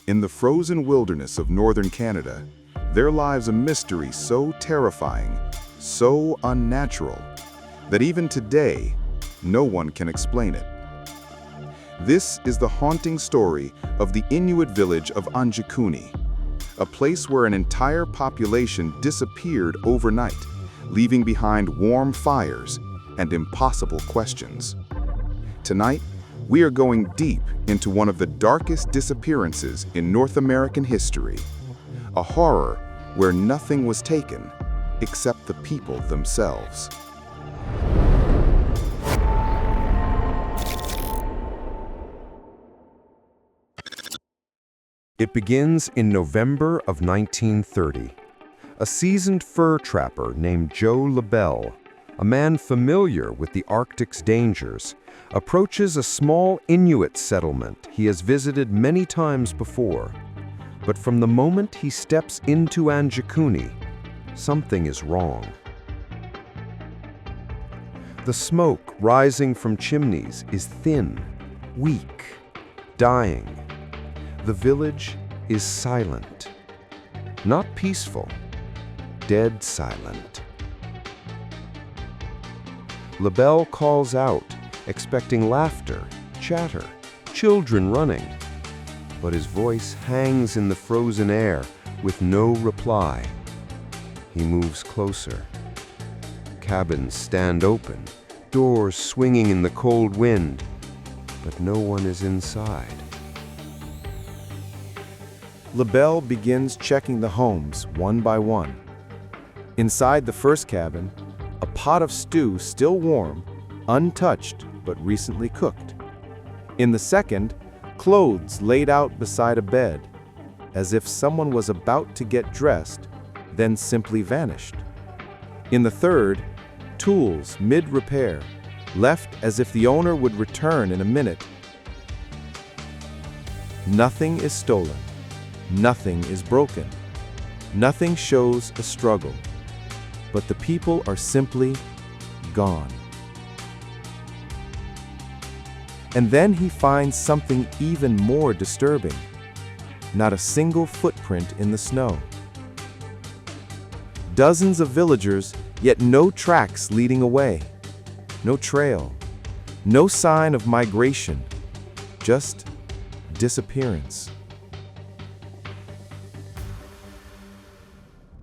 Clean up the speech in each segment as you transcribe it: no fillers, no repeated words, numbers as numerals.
In the frozen wilderness of northern Canada, there lies a mystery so terrifying, so unnatural, that even today, no one can explain it. This is the haunting story of the Inuit village of Anjikuni, a place where an entire population disappeared overnight, leaving behind warm fires and impossible questions. Tonight, we are going deep into one of the darkest disappearances in North American history, a horror where nothing was taken except the people themselves. It begins in November of 1930. A seasoned fur trapper named Joe LaBelle, a man familiar with the Arctic's dangers, approaches a small Inuit settlement he has visited many times before. But from the moment he steps into Anjikuni, something is wrong. The smoke rising from chimneys is thin, weak, dying. The village is silent. Not peaceful, dead silent. LaBelle calls out, expecting laughter, chatter, children running. But his voice hangs in the frozen air with no reply. He moves closer. Cabins stand open, doors swinging in the cold wind, but no one is inside. LaBelle begins checking the homes one by one. Inside the first cabin, a pot of stew still warm, untouched but recently cooked. In the second, clothes laid out beside a bed, as if someone was about to get dressed, then simply vanished. In the third, tools mid-repair, left as if the owner would return in a minute. Nothing is stolen. Nothing is broken. Nothing shows a struggle. But the people are simply gone. And then he finds something even more disturbing. Not a single footprint in the snow. Dozens of villagers, yet no tracks leading away. No trail. No sign of migration. Just disappearance.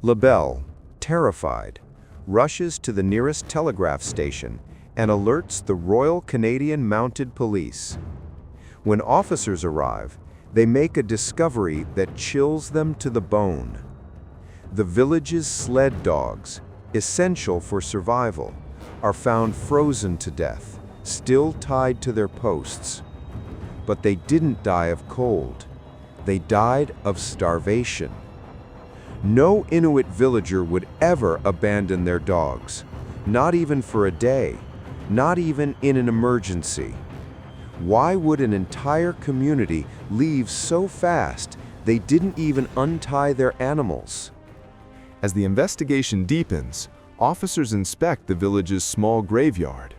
LaBelle, terrified, rushes to the nearest telegraph station and alerts the Royal Canadian Mounted Police. When officers arrive, they make a discovery that chills them to the bone. The village's sled dogs, essential for survival, are found frozen to death, still tied to their posts. But they didn't die of cold. They died of starvation. No Inuit villager would ever abandon their dogs, not even for a day, not even in an emergency. Why would an entire community leave so fast they didn't even untie their animals? As the investigation deepens, officers inspect the village's small graveyard.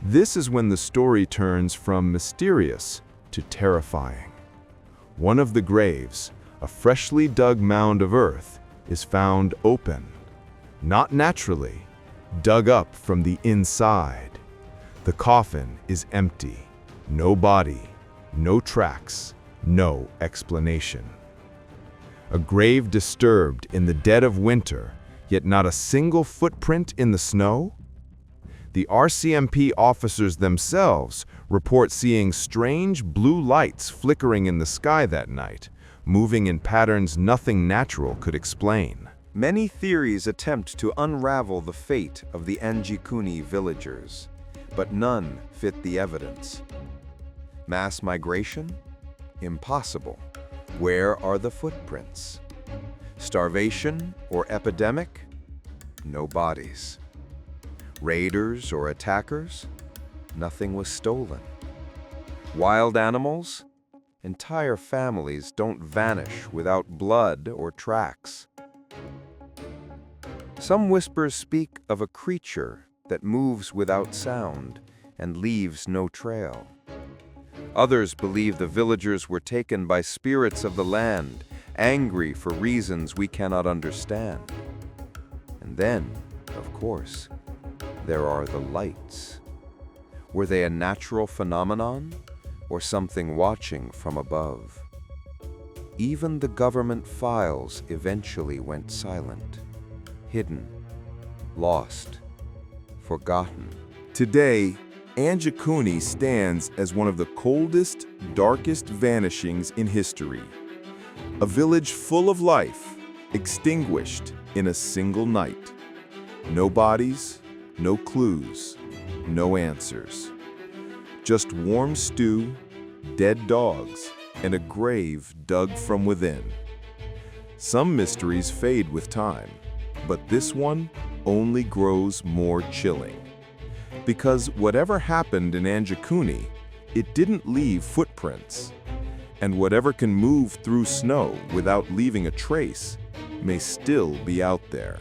This is when the story turns from mysterious to terrifying. One of the graves, a freshly dug mound of earth, is found open. Not naturally, dug up from the inside. The coffin is empty. No body, no tracks, no explanation. A grave disturbed in the dead of winter, yet not a single footprint in the snow? The RCMP officers themselves report seeing strange blue lights flickering in the sky that night, moving in patterns nothing natural could explain. Many theories attempt to unravel the fate of the Anjikuni villagers, but none fit the evidence. Mass migration? Impossible. Where are the footprints? Starvation or epidemic? No bodies. Raiders or attackers? Nothing was stolen. Wild animals? Entire families don't vanish without blood or tracks. Some whispers speak of a creature that moves without sound and leaves no trail. Others believe the villagers were taken by spirits of the land, angry for reasons we cannot understand. And then, of course, there are the lights. Were they a natural phenomenon or something watching from above? Even the government files eventually went silent, hidden, lost, forgotten. Today, Anjikuni stands as one of the coldest, darkest vanishings in history. A village full of life, extinguished in a single night. No bodies, no clues, no answers. Just warm stew, dead dogs, and a grave dug from within. Some mysteries fade with time, but this one only grows more chilling. Because whatever happened in Anjikuni, it didn't leave footprints. And whatever can move through snow without leaving a trace may still be out there.